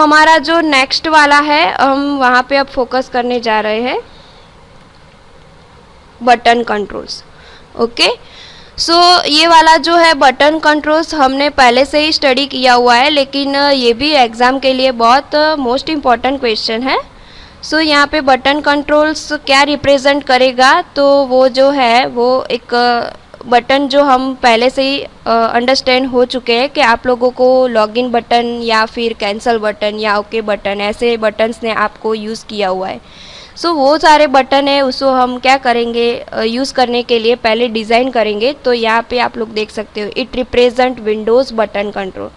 हमारा जो नेक्स्ट वाला है हम वहाँ पे अब फोकस करने जा रहे हैं, बटन कंट्रोल्स। ओके, सो ये वाला जो है बटन कंट्रोल्स हमने पहले से ही स्टडी किया हुआ है, लेकिन ये भी एग्ज़ाम के लिए बहुत मोस्ट इम्पॉर्टेंट क्वेश्चन है। सो यहाँ पे बटन कंट्रोल्स क्या रिप्रेजेंट करेगा, तो वो जो है वो एक बटन जो हम पहले से ही अंडरस्टैंड हो चुके हैं कि आप लोगों को लॉगिन बटन या फिर कैंसिल बटन या ओके बटन, ऐसे बटन्स ने आपको यूज़ किया हुआ है। सो वो सारे बटन है, उसको हम क्या करेंगे, यूज़ करने के लिए पहले डिज़ाइन करेंगे। तो यहाँ पे आप लोग देख सकते हो, it represent Windows button control.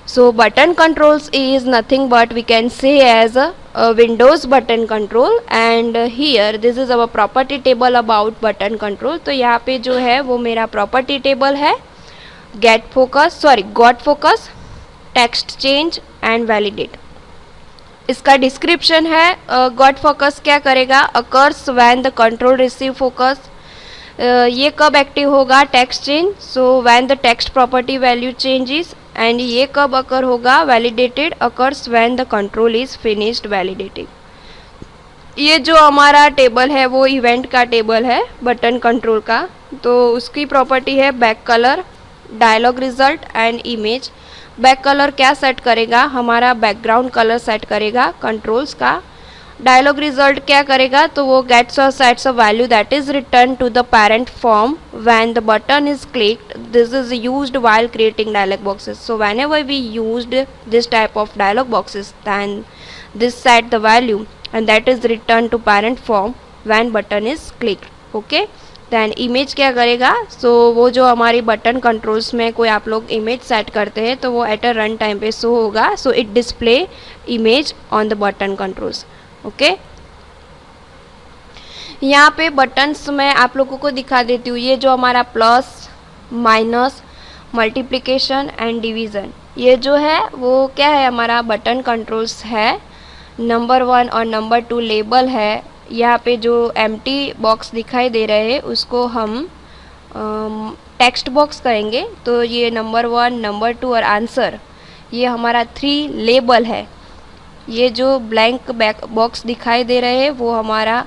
So button controls is nothing but we can say as a Windows button control, and here this is our property table about button control। तो यहाँ पे जो है वो मेरा property table है, got focus, text change and validate। इसका description है, got focus क्या करेगा, occurs when the control receive focus। ये कब एक्टिव होगा, text change, so when the text property value changes. And ये कब अकर होगा, validated occurs when the control is finished validating. ये जो हमारा टेबल है वो इवेंट का टेबल है बटन कंट्रोल का। तो उसकी प्रॉपर्टी है back colour, dialog result and image. Back colour क्या सेट करेगा, हमारा बैकग्राउंड कलर सेट करेगा कंट्रोल्स का। डायलॉग रिजल्ट क्या करेगा, तो वो गेट्स और sets a value that is return to the parent form when the button is clicked. This is used while creating dialog boxes. So whenever we used this type of dialog boxes then this set the value and that is return to parent form when button is clicked. Okay, then image क्या करेगा, सो वो जो हमारी button controls में कोई आप लोग image set करते हैं तो वो एट अ रन टाइम पे शो होगा। So it display image on the button controls. Okay, यहाँ पे बटन्स मैं आप लोगों को दिखा देती हूँ। ये जो हमारा plus, minus, multiplication and division, ये जो है वो क्या है, हमारा बटन कंट्रोल्स है। नंबर 1 और नंबर 2 लेबल है। यहाँ पे जो एम्प्टी बॉक्स दिखाई दे रहे हैं उसको हम टेक्स्ट बॉक्स करेंगे। तो ये नंबर 1, नंबर 2 और आंसर, ये हमारा 3 लेबल है। ये जो ब्लैंक बैक बॉक्स दिखाई दे रहे हैं वो हमारा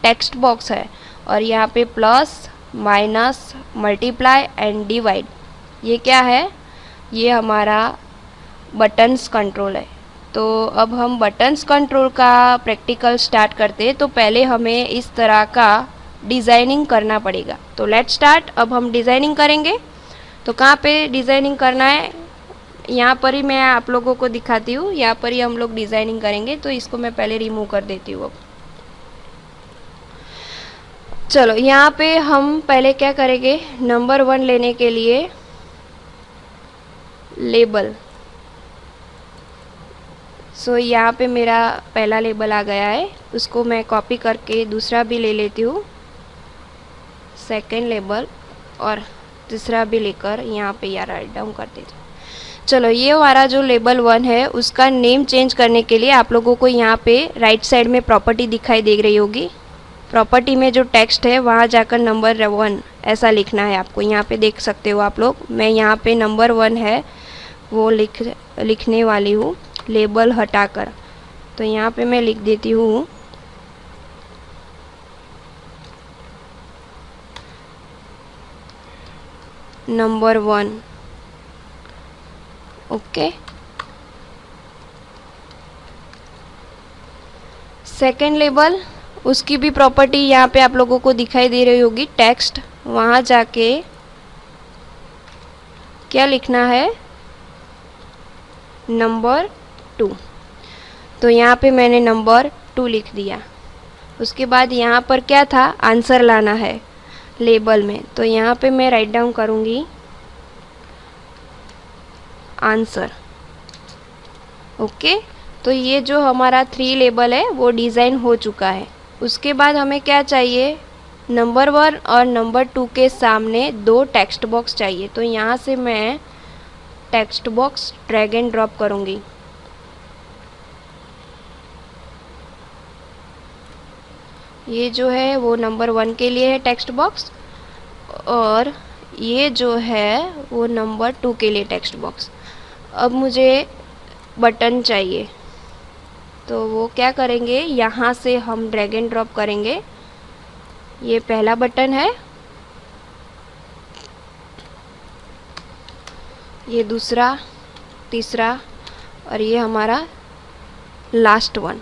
टेक्स्ट बॉक्स है। और यहाँ पे plus, minus, multiply and divide, ये क्या है, ये हमारा बटन्स कंट्रोल है। तो अब हम बटन्स कंट्रोल का प्रैक्टिकल स्टार्ट करते हैं। तो पहले हमें इस तरह का डिज़ाइनिंग करना पड़ेगा। तो लेट्स स्टार्ट। अब हम डिज़ाइनिंग करेंगे। तो कहाँ पे डिज़ाइनिंग करना है, यहाँ पर ही मैं आप लोगों को दिखाती हूँ। यहाँ पर ही हम लोग डिज़ाइनिंग करेंगे। तो इसको मैं पहले रिमूव कर देती हूँ। अब चलो, यहाँ पे हम पहले क्या करेंगे, नंबर 1 लेने के लिए लेबल। सो यहाँ पे मेरा पहला लेबल आ गया है, उसको मैं कॉपी करके दूसरा भी ले लेती हूँ, सेकेंड लेबल, और तीसरा भी लेकर यहाँ पे यार राइट डाउन कर देती हूँ। चलो, ये हमारा जो लेबल 1 है उसका नेम चेंज करने के लिए आप लोगों को यहाँ पे राइट साइड में प्रॉपर्टी दिखाई दे रही होगी। प्रॉपर्टी में जो टेक्स्ट है वहाँ जाकर नंबर 1 ऐसा लिखना है आपको। यहाँ पे देख सकते हो आप लोग, मैं यहाँ पे नंबर 1 है वो लिखने वाली हूँ लेबल हटाकर। तो यहाँ पे मैं लिख देती हूँ नंबर 1। ओके, सेकेंड लेबल, उसकी भी प्रॉपर्टी यहाँ पे आप लोगों को दिखाई दे रही होगी, टेक्स्ट। वहाँ जाके क्या लिखना है, नंबर 2। तो यहाँ पे मैंने नंबर 2 लिख दिया। उसके बाद यहाँ पर क्या था, आंसर लाना है लेबल में। तो यहाँ पे मैं राइट डाउन करूँगी आंसर। ओके, तो ये जो हमारा 3 लेबल है वो डिज़ाइन हो चुका है। उसके बाद हमें क्या चाहिए, नंबर 1 और नंबर 2 के सामने 2 टेक्स्ट बॉक्स चाहिए। तो यहाँ से मैं text box drag and drop करूँगी। ये जो है वो नंबर 1 के लिए है टेक्स्ट बॉक्स, और ये जो है वो नंबर 2 के लिए टेक्स्ट बॉक्स। अब मुझे बटन चाहिए, तो वो क्या करेंगे, यहाँ से हम ड्रैग एंड ड्रॉप करेंगे। ये पहला बटन है, ये दूसरा, तीसरा और ये हमारा लास्ट वन।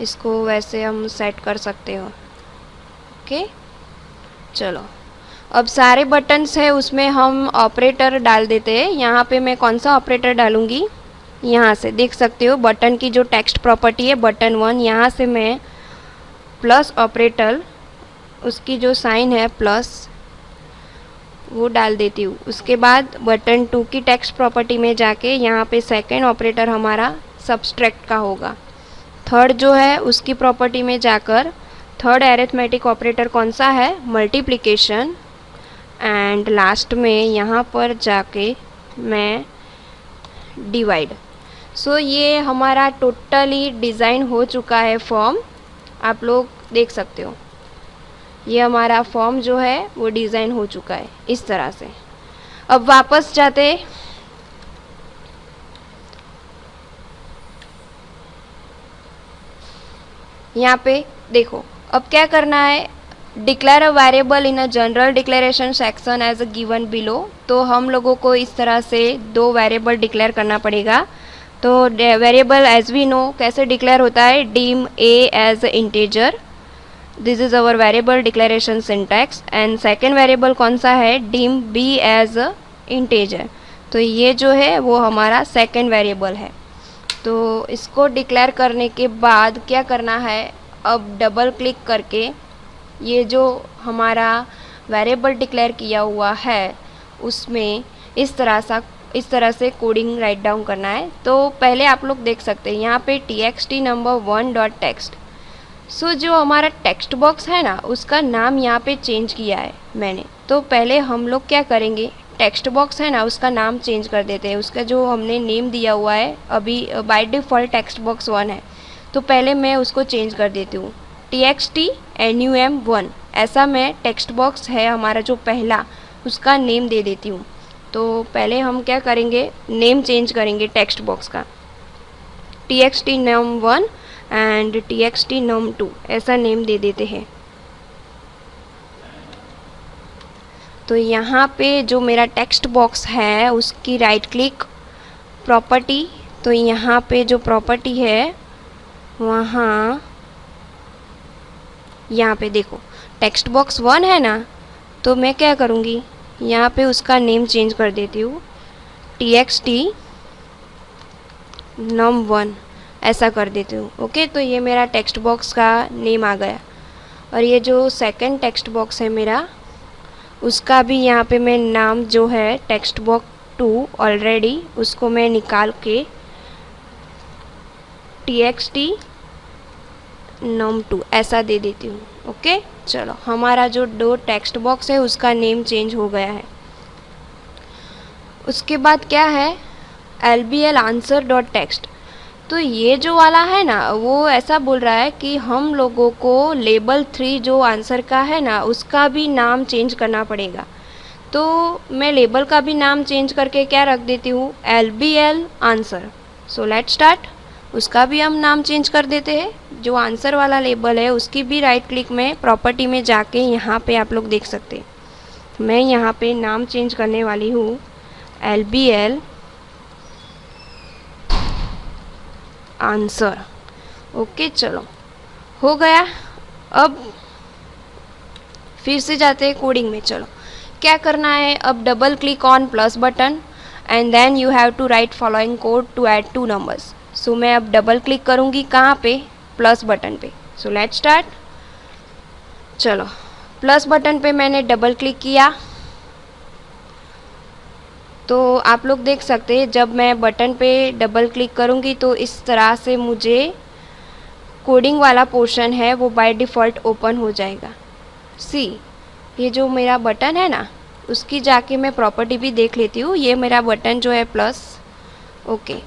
इसको वैसे हम सेट कर सकते हो। ओके, चलो अब सारे बटन्स है उसमें हम ऑपरेटर डाल देते हैं। यहाँ पे मैं कौन सा ऑपरेटर डालूँगी, यहाँ से देख सकते हो बटन की जो टेक्स्ट प्रॉपर्टी है बटन 1, यहाँ से मैं प्लस ऑपरेटर, उसकी जो साइन है प्लस, वो डाल देती हूँ। उसके बाद बटन 2 की टेक्स्ट प्रॉपर्टी में जाके यहाँ पे सेकेंड ऑपरेटर हमारा सब्सट्रैक्ट का होगा। थर्ड जो है उसकी प्रॉपर्टी में जाकर थर्ड एरिथमेटिक ऑपरेटर कौन सा है, मल्टीप्लिकेशन। एंड लास्ट में यहाँ पर जाके मैं डिवाइड। सो ये हमारा टोटली डिज़ाइन हो चुका है फॉर्म, आप लोग देख सकते हो। ये हमारा फॉर्म जो है वो डिज़ाइन हो चुका है इस तरह से। अब वापस जाते, यहाँ पे देखो अब क्या करना है, declare a variable in a general declaration section as a given below. तो हम लोगों को इस तरह से 2 वेरिएबल डिक्लेयर करना पड़ेगा। तो वेरिएबल एज वी नो कैसे डिक्लेयर होता है, dim a as integer, this is our variable declaration syntax. And second variable कौन सा है, डीम बी एज इंटीजर। तो ये जो है वो हमारा सेकेंड वेरिएबल है। तो इसको डिक्लेयर करने के बाद क्या करना है, अब डबल क्लिक करके ये जो हमारा वेरिएबल डिक्लेयर किया हुआ है उसमें इस तरह से कोडिंग राइट डाउन करना है। तो पहले आप लोग देख सकते हैं यहाँ पे txt number1 डॉट टेक्स्ट। सो जो हमारा टेक्स्ट बॉक्स है ना उसका नाम यहाँ पे चेंज किया है मैंने। तो पहले हम लोग क्या करेंगे, टेक्स्ट बॉक्स है ना उसका नाम चेंज कर देते हैं। उसका जो हमने नेम दिया हुआ है अभी बाय डिफ़ॉल्ट टेक्स्ट बॉक्स 1 है, तो पहले मैं उसको चेंज कर देती हूँ txt num1, ऐसा मैं टेक्स्ट बॉक्स है हमारा जो पहला उसका नेम दे देती हूँ। तो पहले हम क्या करेंगे, नेम चेंज करेंगे टेक्स्ट बॉक्स का, txt num1 and txt num2 ऐसा नेम दे देते हैं। तो यहाँ पे जो मेरा टेक्स्ट बॉक्स है उसकी राइट क्लिक प्रॉपर्टी, तो यहाँ पे जो प्रॉपर्टी है वहाँ यहाँ पे देखो टेक्स्ट बॉक्स 1 है ना, तो मैं क्या करूँगी यहाँ पे उसका नेम चेंज कर देती हूँ txt num1 ऐसा कर देती हूँ। ओके, तो ये मेरा टेक्स्ट बॉक्स का नेम आ गया। और ये जो सेकंड टेक्स्ट बॉक्स है मेरा उसका भी यहाँ पे मैं नाम जो है टेक्स्ट बॉक्स 2 ऑलरेडी उसको मैं निकाल के txt num2 ऐसा दे देती हूँ। ओके, चलो हमारा जो 2 टेक्स्ट बॉक्स है उसका नेम चेंज हो गया है। उसके बाद क्या है, lbl आंसर डॉट टेक्स्ट। तो ये जो वाला है ना वो ऐसा बोल रहा है कि हम लोगों को लेबल 3 जो आंसर का है ना उसका भी नाम चेंज करना पड़ेगा। तो मैं लेबल का भी नाम चेंज करके क्या रख देती हूँ, lbl answer. So let's start, उसका भी हम नाम चेंज कर देते हैं। जो आंसर वाला लेबल है उसकी भी राइट क्लिक में प्रॉपर्टी में जाके यहाँ पे आप लोग देख सकते हैं मैं यहाँ पे नाम चेंज करने वाली हूँ lbl आंसर। ओके, चलो हो गया। अब फिर से जाते हैं कोडिंग में। चलो क्या करना है, अब double click on plus button and then you have to write following code to add 2 numbers. So मैं अब डबल क्लिक करूँगी कहाँ पे, प्लस बटन पे। सो लेट्स स्टार्ट। चलो प्लस बटन पे मैंने डबल क्लिक किया तो आप लोग देख सकते हैं जब मैं बटन पे डबल क्लिक करूँगी तो इस तरह से मुझे कोडिंग वाला पोर्शन है वो बाय डिफ़ॉल्ट ओपन हो जाएगा। सी, ये जो मेरा बटन है ना उसकी जाके मैं प्रॉपर्टी भी देख लेती हूँ। ये मेरा बटन जो है प्लस, ओके,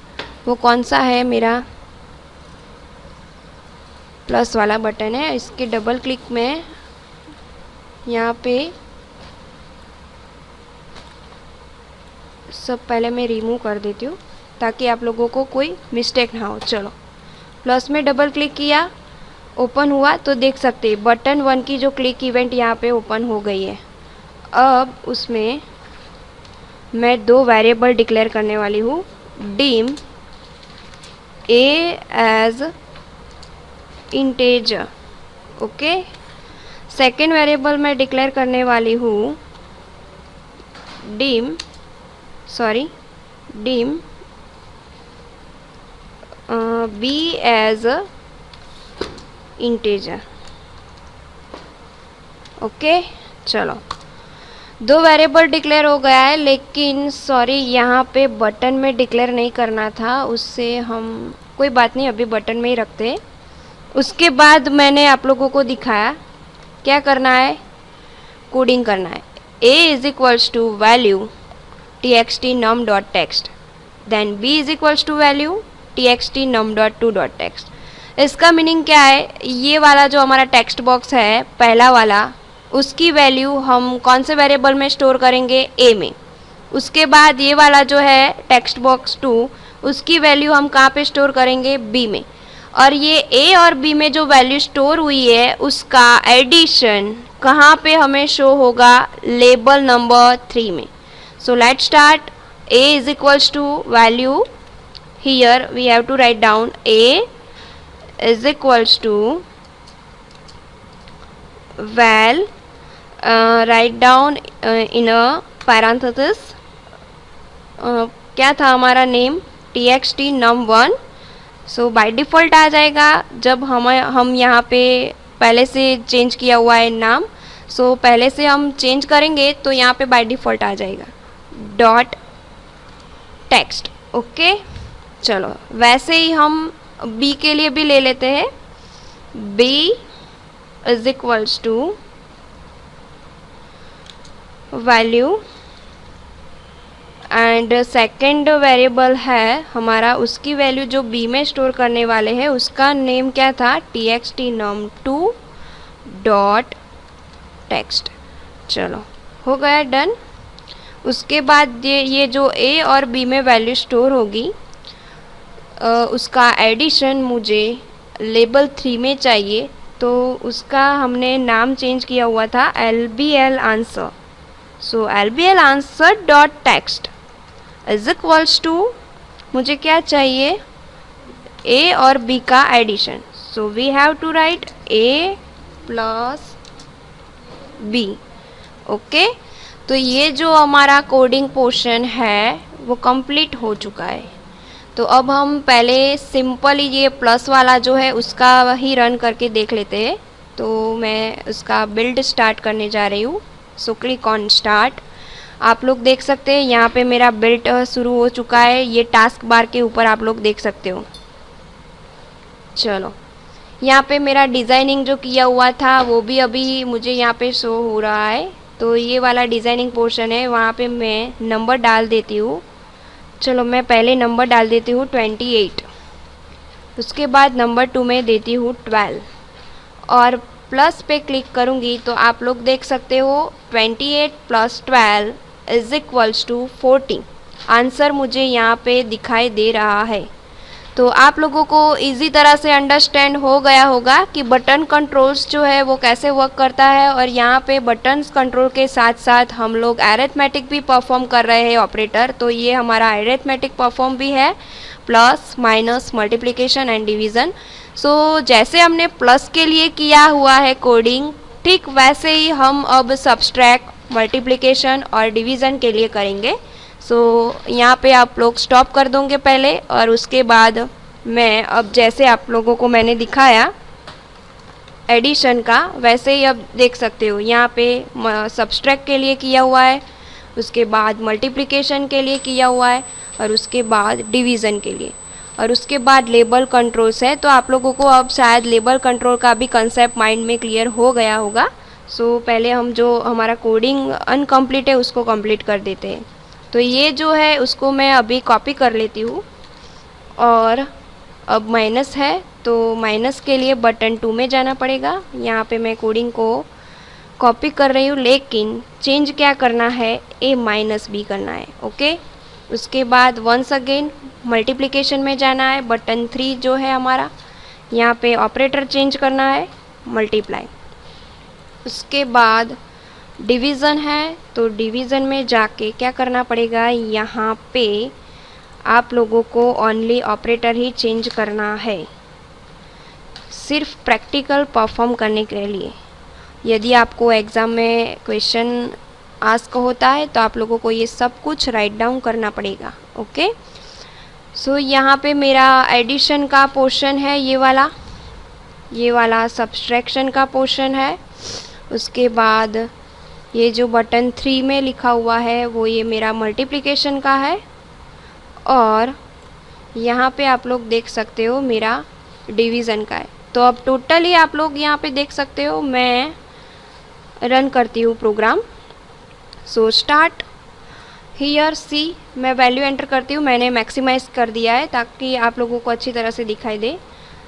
वो कौन सा है, मेरा प्लस वाला बटन है। इसके डबल क्लिक में यहाँ पे सब पहले मैं रिमूव कर देती हूँ। ताकि आप लोगों को कोई मिस्टेक ना हो। चलो, प्लस में डबल क्लिक किया, ओपन हुआ तो देख सकते हैं बटन 1 की जो क्लिक इवेंट यहाँ पे ओपन हो गई है। अब उसमें मैं 2 वेरिएबल डिक्लेयर करने वाली हूँ, dim A as integer. Okay, second variable मैं डिक्लेयर करने वाली हूँ dim B as integer. Okay, चलो 2 वेरिएबल डिक्लेयर हो गया है, लेकिन सॉरी यहाँ पे बटन में डिक्लेयर नहीं करना था, उससे हम कोई बात नहीं, अभी बटन में ही रखते हैं। उसके बाद मैंने आप लोगों को दिखाया क्या करना है, कोडिंग करना है। a is equals to value txt num dot text, then b is equals to value txt num dot two dot text. इसका मीनिंग क्या है, ये वाला जो हमारा टेक्स्ट बॉक्स है पहला वाला, उसकी वैल्यू हम कौन से वेरिएबल में स्टोर करेंगे, a में। उसके बाद ये वाला जो है टेक्स्ट बॉक्स 2, उसकी वैल्यू हम कहाँ पे स्टोर करेंगे, b में। और ये a और b में जो वैल्यू स्टोर हुई है उसका एडिशन कहाँ पे हमें शो होगा, लेबल नंबर 3 में। So let's start. a is equals to value, here we have to write down a is equals to val, write down in a parenthesis, क्या था हमारा name, txt num1। So by default आ जाएगा जब हम यहाँ पे पहले से चेंज किया हुआ है नाम। सो पहले से हम चेंज करेंगे तो यहाँ पे बाय डिफ़ॉल्ट आ जाएगा डॉट टेक्स्ट। ओके, चलो वैसे ही हम b के लिए भी ले लेते हैं, b is equals to value, and second variable है हमारा, उसकी वैल्यू जो b में स्टोर करने वाले हैं उसका नेम क्या था, txt num2 डॉट टेक्स्ट। चलो हो गया डन। उसके बाद ये जो a और b में वैल्यू स्टोर होगी उसका एडिशन मुझे लेबल 3 में चाहिए, तो उसका हमने नाम चेंज किया हुआ था lbl answer. So lbl answer dot text is equals to, मुझे क्या चाहिए, a और b का addition. So we have to write a plus b। Okay, तो ये जो हमारा कोडिंग पोर्शन है वो कंप्लीट हो चुका है। तो अब हम पहले सिंपल ये प्लस वाला जो है उसका ही रन करके देख लेते हैं। तो मैं उसका बिल्ड स्टार्ट करने जा रही हूँ। So click on start. आप लोग देख सकते हैं यहाँ पे मेरा बिल्ड शुरू हो चुका है, ये टास्क बार के ऊपर आप लोग देख सकते हो। चलो यहाँ पे मेरा डिज़ाइनिंग जो किया हुआ था वो भी अभी मुझे यहाँ पे शो हो रहा है। तो ये वाला डिज़ाइनिंग पोर्शन है, वहाँ पे मैं नंबर डाल देती हूँ। चलो मैं पहले नंबर डाल देती हूँ 28, उसके बाद नंबर 2 में देती हूँ 12 और प्लस पे क्लिक करूँगी तो आप लोग देख सकते हो 28 plus 12 is equals to 40। Answer मुझे यहाँ पे दिखाई दे रहा है। तो आप लोगों को इजी तरह से अंडरस्टैंड हो गया होगा कि बटन कंट्रोल्स जो है वो कैसे वर्क करता है, और यहाँ पे बटन्स कंट्रोल के साथ साथ हम लोग अरिथमेटिक भी परफॉर्म कर रहे हैं ऑपरेटर। तो ये हमारा अरिथमेटिक परफॉर्म भी है, plus minus multiplication and division. So जैसे हमने प्लस के लिए किया हुआ है कोडिंग, ठीक वैसे ही हम अब सब्सट्रैक्ट, मल्टीप्लिकेशन और डिवीज़न के लिए करेंगे। सो यहाँ पे आप लोग स्टॉप कर दोगे पहले, और उसके बाद मैं अब जैसे आप लोगों को मैंने दिखाया एडिशन का, वैसे ही अब देख सकते हो यहाँ पे सब्सट्रैक्ट के लिए किया हुआ है, उसके बाद मल्टीप्लिकेशन के लिए किया हुआ है, और उसके बाद डिवीज़न के लिए, और उसके बाद लेबल कंट्रोल्स है। तो आप लोगों को अब शायद लेबल कंट्रोल का भी कंसेप्ट माइंड में क्लियर हो गया होगा। सो पहले हम जो हमारा कोडिंग अनकम्प्लीट है उसको कंप्लीट कर देते हैं। तो ये जो है उसको मैं अभी कॉपी कर लेती हूँ, और अब माइनस है तो माइनस के लिए बटन 2 में जाना पड़ेगा। यहाँ पे मैं कोडिंग को कॉपी कर रही हूँ, लेकिन चेंज क्या करना है, a माइनस b करना है। ओके, उसके बाद वंस अगेन मल्टीप्लिकेशन में जाना है, बटन 3 जो है हमारा, यहाँ पे ऑपरेटर चेंज करना है, मल्टीप्लाई। उसके बाद डिवीज़न है, तो डिवीज़न में जाके क्या करना पड़ेगा, यहाँ पे आप लोगों को ओनली ऑपरेटर ही चेंज करना है, सिर्फ प्रैक्टिकल परफॉर्म करने के लिए। यदि आपको एग्ज़ाम में क्वेश्चन आस्क होता है तो आप लोगों को ये सब कुछ राइट डाउन करना पड़ेगा। ओके, सो यहाँ पे मेरा एडिशन का पोर्शन है, ये वाला सब्सट्रैक्शन का पोर्शन है। उसके बाद ये जो बटन 3 में लिखा हुआ है वो ये मेरा मल्टीप्लिकेशन का है, और यहाँ पे आप लोग देख सकते हो मेरा डिवीज़न का है। तो अब टोटली आप लोग यहाँ पे देख सकते हो, मैं रन करती हूँ प्रोग्राम। सो स्टार्ट हियर, सी मैं वैल्यू एंटर करती हूँ, मैंने मैक्सिमाइज कर दिया है ताकि आप लोगों को अच्छी तरह से दिखाई दे।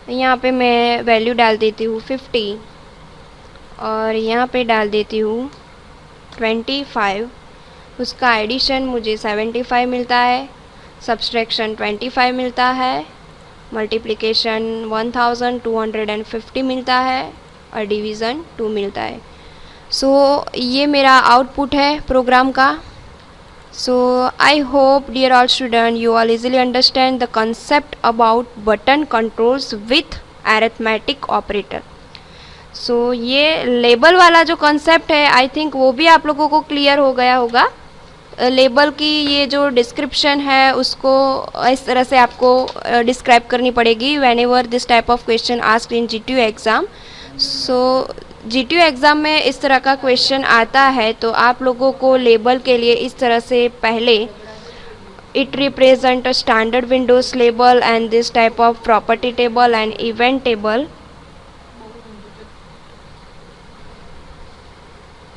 यहाँ पे मैं वैल्यू डाल देती हूँ 50, और यहाँ पे डाल देती हूँ 25। उसका एडिशन मुझे 75 मिलता है, सब्सट्रैक्शन 25 मिलता है, मल्टीप्लिकेशन 1250 मिलता है, और डिवीज़न 2 मिलता है। सो ये मेरा आउटपुट है प्रोग्राम का। So I hope dear all student you all easily understand the concept about button controls with arithmetic operator. So ये लेबल वाला जो कंसेप्ट है, आई थिंक वो भी आप लोगों को क्लियर हो गया होगा। लेबल की ये जो डिस्क्रिप्शन है उसको इस तरह से आपको डिस्क्राइब करनी पड़ेगी when ever this type of question asked in GTU exam. So GTU exam में इस तरह का क्वेश्चन आता है तो आप लोगों को लेबल के लिए इस तरह से पहले it represent standard Windows label and this type of property table and event table.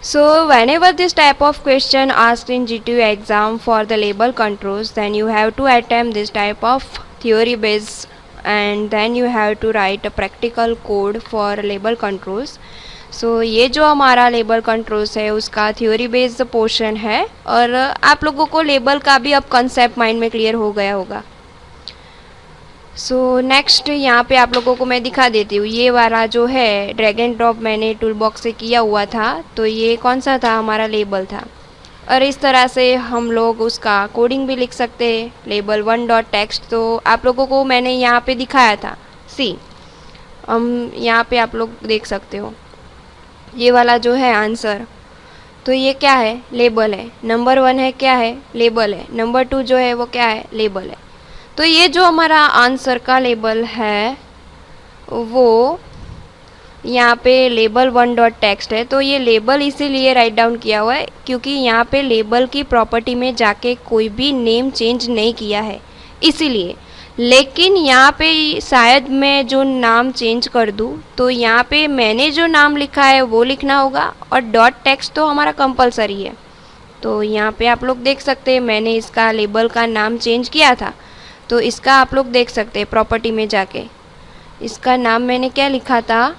So whenever this type of question asked in GTU exam for the label controls, then you have to attempt this type of theory based, and then you have to write a practical code for label controls. So ये जो हमारा label controls है उसका theory based portion है, और आप लोगों को लेबल का भी अब कंसेप्ट माइंड में क्लियर हो गया होगा। सो नेक्स्ट यहाँ पे आप लोगों को मैं दिखा देती हूँ, ये वाला जो है ड्रैग एंड ड्रॉप मैंने टूल बॉक्स से किया हुआ था, तो ये कौन सा था, हमारा लेबल था। और इस तरह से हम लोग उसका कोडिंग भी लिख सकते हैं, लेबल 1 डॉट टेक्स्ट। तो आप लोगों को मैंने यहाँ पे दिखाया था, सी हम यहाँ पे आप लोग देख सकते हो ये वाला जो है आंसर, तो ये क्या है, लेबल है। नंबर 1 है क्या है, लेबल है। नंबर 2 जो है वो क्या है, लेबल है। तो ये जो हमारा आंसर का लेबल है वो यहाँ पे लेबल 1 डॉट टेक्स्ट है। तो ये लेबल इसीलिए राइट डाउन किया हुआ है क्योंकि यहाँ पे लेबल की प्रॉपर्टी में जाके कोई भी नेम चेंज नहीं किया है, इसीलिए। लेकिन यहाँ पे शायद मैं जो नाम चेंज कर दूँ तो यहाँ पे मैंने जो नाम लिखा है वो लिखना होगा, और डॉट टेक्स्ट तो हमारा कंपलसरी है। तो यहाँ पे आप लोग देख सकते हैं मैंने इसका लेबल का नाम चेंज किया था, तो इसका आप लोग देख सकते हैं प्रॉपर्टी में जाके, इसका नाम मैंने क्या लिखा था,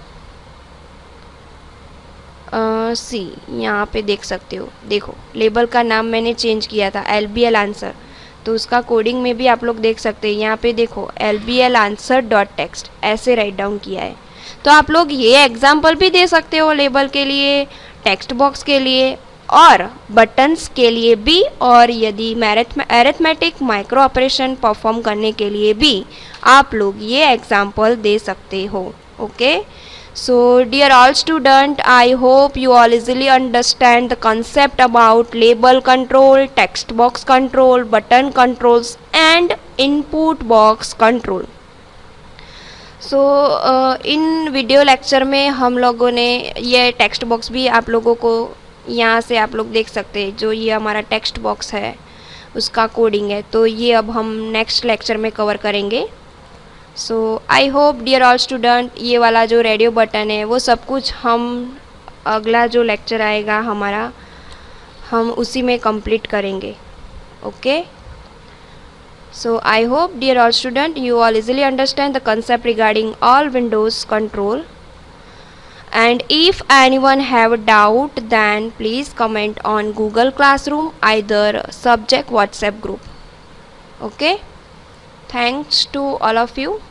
सी यहाँ पे देख सकते हो, देखो लेबल का नाम मैंने चेंज किया था LBL आंसर। तो उसका कोडिंग में भी आप लोग देख सकते हैं, यहाँ पे देखो LBL आंसर डॉट टेक्स्ट ऐसे राइट डाउन किया है। तो आप लोग ये एग्जाम्पल भी दे सकते हो लेबल के लिए, टेक्स्ट बॉक्स के लिए और बटन्स के लिए भी, और यदि अरिथमेटिक माइक्रो ऑपरेशन परफॉर्म करने के लिए भी आप लोग ये एग्जाम्पल दे सकते हो। Okay, so dear all student, I hope you all easily understand the concept about label control, text box control, button controls and input box control. So in video lecture में हम लोगों ने ये टेक्स्ट बॉक्स भी आप लोगों को यहाँ से आप लोग देख सकते हैं, जो ये हमारा टेक्स्ट बॉक्स है उसका कोडिंग है, तो ये अब हम नेक्स्ट लेक्चर में कवर करेंगे। So I hope dear all student, ये वाला जो रेडियो बटन है वो सब कुछ हम अगला जो लेक्चर आएगा हमारा, हम उसी में कंप्लीट करेंगे। Okay, so I hope dear all student you all easily understand the concept regarding all Windows control, and if anyone have a doubt then please comment on Google Classroom, either subject WhatsApp group. Okay, thanks to all of you.